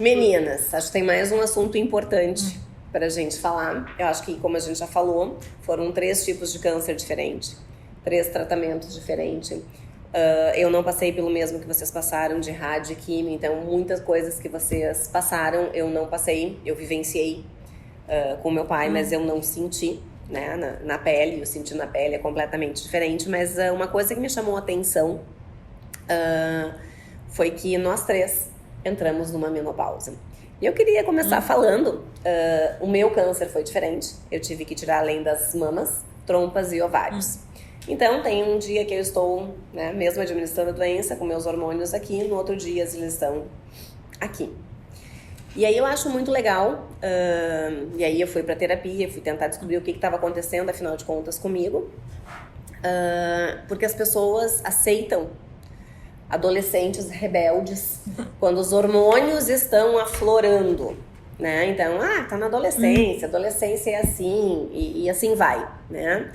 Meninas, acho que tem mais um assunto importante pra gente falar. Eu acho que, como a gente já falou, foram 3 tipos de câncer diferentes, 3 tratamentos diferentes. Eu não passei pelo mesmo que vocês passaram de rádio e quimio, então muitas coisas que vocês passaram eu não passei, eu vivenciei com meu pai, mas eu não senti, né, na pele. Eu senti na pele, é completamente diferente, mas uma coisa que me chamou a atenção foi que nós 3 entramos numa menopausa. E eu queria começar falando, o meu câncer foi diferente. Eu tive que tirar além das mamas, trompas e ovários. Então tem um dia que eu estou, né, mesmo administrando a doença, com meus hormônios aqui, no outro dia eles estão aqui. E aí eu acho muito legal, e aí eu fui pra terapia, fui tentar descobrir o que estava acontecendo, afinal de contas, comigo. Porque as pessoas aceitam adolescentes rebeldes quando os hormônios estão aflorando, né? Então, tá na adolescência, adolescência é assim, e assim vai, né?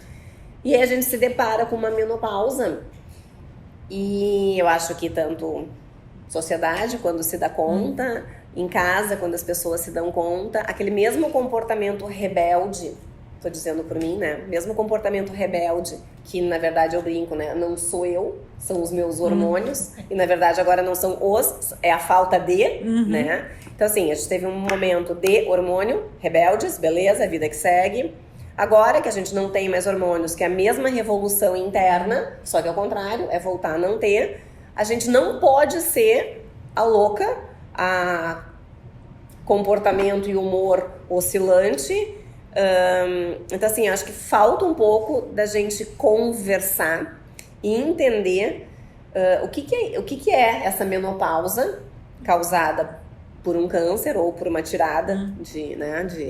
E aí a gente se depara com uma menopausa, e eu acho que tanto sociedade, quando se dá conta, em casa, quando as pessoas se dão conta, aquele mesmo comportamento rebelde, tô dizendo por mim, né? Mesmo comportamento rebelde, que na verdade eu brinco, né? Não sou eu, são os meus hormônios, e na verdade agora não são é a falta de, né? Então assim, a gente teve um momento de hormônio, rebeldes, beleza, vida que segue. Agora que a gente não tem mais hormônios, que é a mesma revolução interna, só que ao contrário, é voltar a não ter, a gente não pode ser a louca, a comportamento e humor oscilante. Então assim, acho que falta um pouco da gente conversar e entender o que é essa menopausa causada por um câncer ou por uma tirada de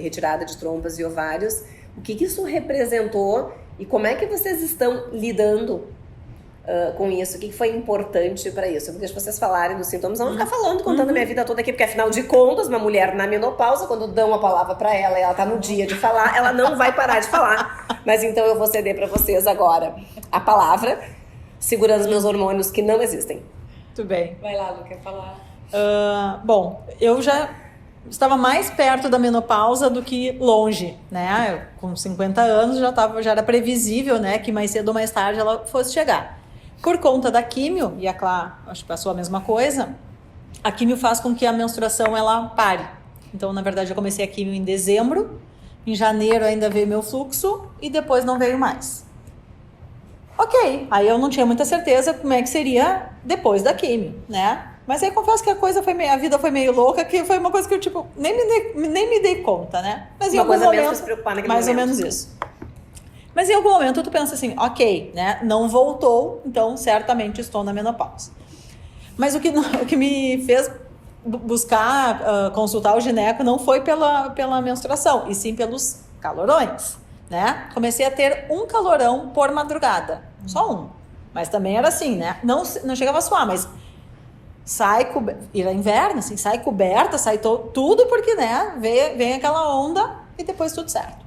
retirada de trompas e ovários. O que isso representou e como é que vocês estão lidando com isso? O que foi importante para isso? Eu deixo vocês falarem dos sintomas. Eu não vou ficar falando, contando a minha vida toda aqui, porque afinal de contas, uma mulher na menopausa, quando dão a palavra para ela e ela tá no dia de falar, ela não vai parar de falar. Mas então eu vou ceder para vocês agora a palavra, segurando os meus hormônios que não existem. Muito bem. Vai lá, Lu, quer falar? Bom, eu já estava mais perto da menopausa do que longe, né? Eu, com 50 anos já era previsível, né, que mais cedo ou mais tarde ela fosse chegar. Por conta da químio, e a Clá, acho que passou a mesma coisa, a químio faz com que a menstruação ela pare. Então, na verdade, eu comecei a químio em dezembro, em janeiro ainda veio meu fluxo e depois não veio mais. Ok, aí eu não tinha muita certeza como é que seria depois da químio, né? Mas aí confesso que a vida foi meio louca, que foi uma coisa que eu, tipo, nem me dei conta, né? Mas em algum momento, se preocupar naquele mais momento. ou menos isso. Mas em algum momento tu pensa assim, ok, né? Não voltou, então certamente estou na menopausa. Mas o que me fez buscar, consultar o gineco não foi pela menstruação, e sim pelos calorões, né? Comecei a ter um calorão por madrugada, só um. Mas também era assim, né? Não chegava a suar, mas era inverno, assim, sai coberta, sai tudo, porque, né? Vem aquela onda e depois tudo certo.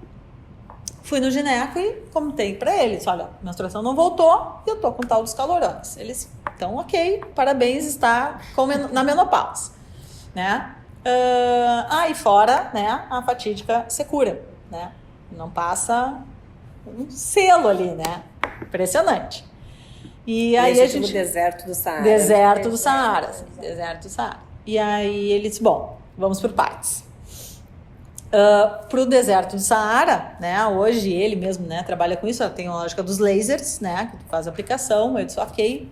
Fui no gineco e contei pra eles, olha, a menstruação não voltou e eu tô com tal dos calorões. Eles, então, ok, parabéns, está na menopausa, né? E fora, né, a fatídica secura, né? Não passa um selo ali, né? Impressionante. E aí a gente... Deserto do Saara. Deserto do Saara. E aí ele disse, bom, vamos por partes. Pro deserto do Saara, né? Hoje ele mesmo, né, trabalha com isso, tem a lógica dos lasers, né? Que tu faz a aplicação, eu disse, ok,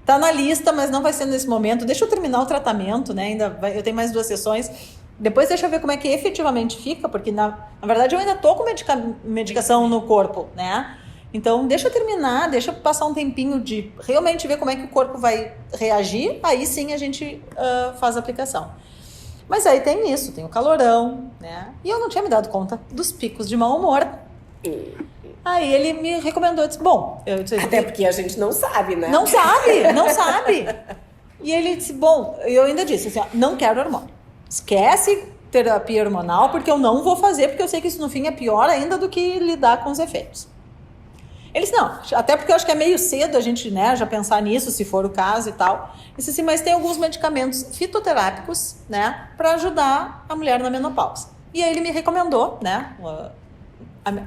tá na lista, mas não vai ser nesse momento, deixa eu terminar o tratamento, né? Eu tenho mais 2 sessões, depois deixa eu ver como é que efetivamente fica, porque na verdade eu ainda tô com medicação no corpo, né? Então deixa eu terminar, deixa eu passar um tempinho de realmente ver como é que o corpo vai reagir, aí sim a gente faz a aplicação. Mas aí tem isso, tem o calorão, né? E eu não tinha me dado conta dos picos de mau humor. Aí ele me recomendou, eu disse, bom... Até porque a gente não sabe, né? Não sabe. E ele disse, bom, eu ainda disse assim, não quero hormônio. Esquece terapia hormonal, porque eu não vou fazer, porque eu sei que isso no fim é pior ainda do que lidar com os efeitos. Eles não, até porque eu acho que é meio cedo a gente, né, já pensar nisso, se for o caso e tal. Disse assim, mas tem alguns medicamentos fitoterápicos, né, para ajudar a mulher na menopausa. E aí ele me recomendou, né,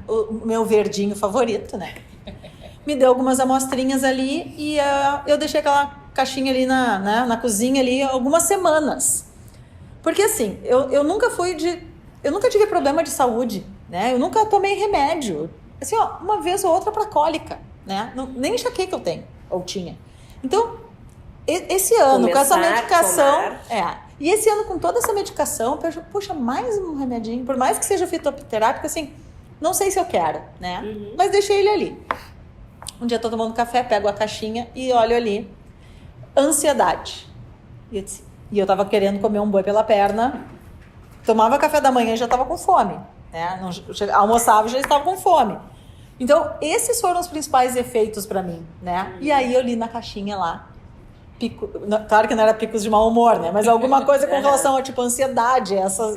o meu verdinho favorito, né. Me deu algumas amostrinhas ali e eu deixei aquela caixinha ali na cozinha ali algumas semanas. Porque assim, eu nunca tive problema de saúde, né? Eu nunca tomei remédio. Assim, ó, uma vez ou outra para cólica, né? Nem enxaqueca eu tenho, ou tinha. Então, esse ano, com essa medicação... E esse ano, com toda essa medicação, puxa, mais um remedinho, por mais que seja fitoterápico, assim, não sei se eu quero, né? Mas deixei ele ali. Um dia eu tô tomando café, pego a caixinha e olho ali. Ansiedade. E eu tava querendo comer um boi pela perna. Tomava café da manhã e já tava com fome. Né? Almoçava e já estava com fome. Então, esses foram os principais efeitos pra mim, né? E aí eu li na caixinha lá. Claro que não era picos de mau humor, né? Mas alguma coisa com relação a, tipo, ansiedade.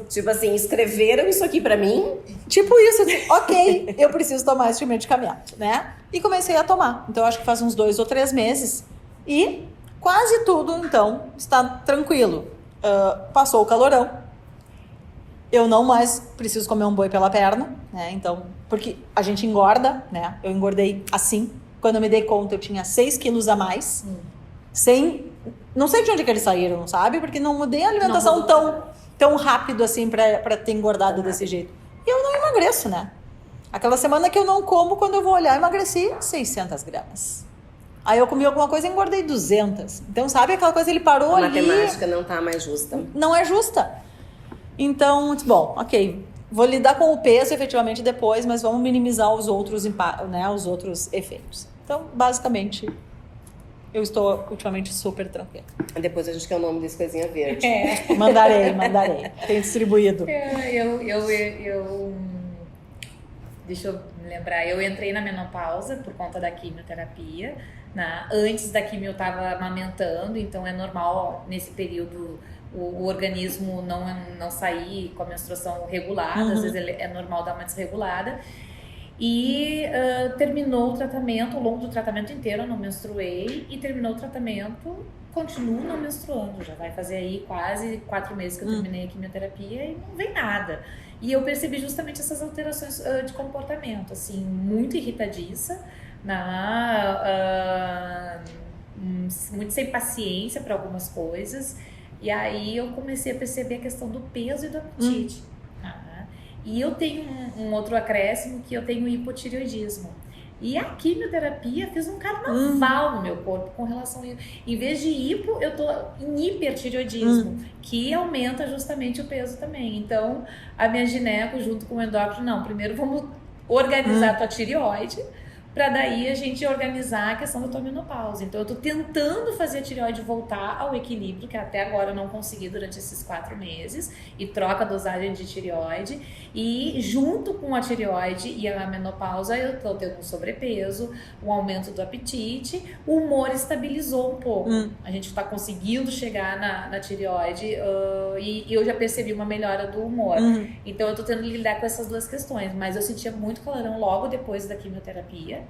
Tipo assim, escreveram isso aqui pra mim? Tipo isso, assim, ok, eu preciso tomar esse medicamento, né? E comecei a tomar. Então, acho que faz uns 2 ou 3 meses. E quase tudo, então, está tranquilo. Passou o calorão. Eu não mais preciso comer um boi pela perna, né? Então, porque a gente engorda, né? Eu engordei assim. Quando eu me dei conta, eu tinha 6 quilos a mais. Não sei de onde que eles saíram, sabe? Porque não mudei a alimentação tão rápido assim pra ter engordado desse jeito. E eu não emagreço, né? Aquela semana que eu não como, quando eu vou olhar, eu emagreci 600 gramas. Aí eu comi alguma coisa e engordei 200. Então, sabe aquela coisa, ele parou ali... A matemática não tá mais justa. Não é justa. Então, bom, ok. Vou lidar com o peso efetivamente depois, mas vamos minimizar os outros né, os outros efeitos. Então, basicamente, eu estou ultimamente super tranquila. Depois a gente quer o nome desse coisinha verde. Mandarei. Tenho distribuído. Deixa eu me lembrar, eu entrei na menopausa por conta da quimioterapia, né? Antes da quimio eu estava amamentando, então é normal nesse período o organismo não sair com a menstruação regulada, às vezes é normal dar uma desregulada. E terminou o tratamento, ao longo do tratamento inteiro eu não menstruei, e terminou o tratamento, continuo não menstruando, já vai fazer aí quase 4 meses que eu terminei a quimioterapia e não vem nada. E eu percebi justamente essas alterações de comportamento, assim, muito irritadiça, muito sem paciência para algumas coisas, e aí eu comecei a perceber a questão do peso e do apetite. E eu tenho um outro acréscimo, que eu tenho hipotireoidismo. E a quimioterapia fez um carnaval no meu corpo com relação a isso. Em vez de hipo, eu tô em hipertireoidismo, que aumenta justamente o peso também. Então, a minha gineco, junto com o endócrino, não, primeiro vamos organizar a tua tireoide, para daí a gente organizar a questão da tua menopausa. Então eu tô tentando fazer a tireoide voltar ao equilíbrio, que até agora eu não consegui durante esses 4 meses, e troca a dosagem de tireoide, e junto com a tireoide e a menopausa eu tô tendo um sobrepeso, um aumento do apetite, o humor estabilizou um pouco. A gente tá conseguindo chegar na tireoide e eu já percebi uma melhora do humor. Então eu tô tendo que lidar com essas 2 questões, mas eu sentia muito calorão logo depois da quimioterapia.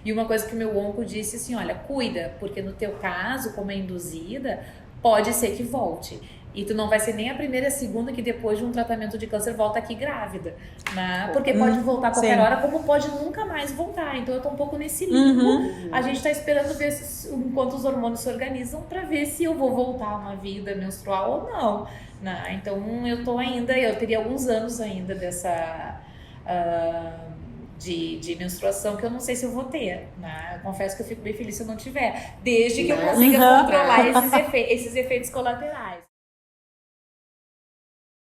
E uma coisa que o meu onco disse assim, olha, cuida, porque no teu caso, como é induzida, pode ser que volte. E tu não vai ser nem a primeira e a segunda que depois de um tratamento de câncer volta aqui grávida, né? Porque pode voltar a qualquer hora, como pode nunca mais voltar. Então eu tô um pouco nesse limbo. A gente tá esperando ver enquanto os hormônios se organizam para ver se eu vou voltar a uma vida menstrual ou não, né? Então eu teria alguns anos ainda dessa... De menstruação que eu não sei se eu vou ter, né? Eu confesso que eu fico bem feliz se eu não tiver, desde que eu consiga controlar esses efeitos colaterais.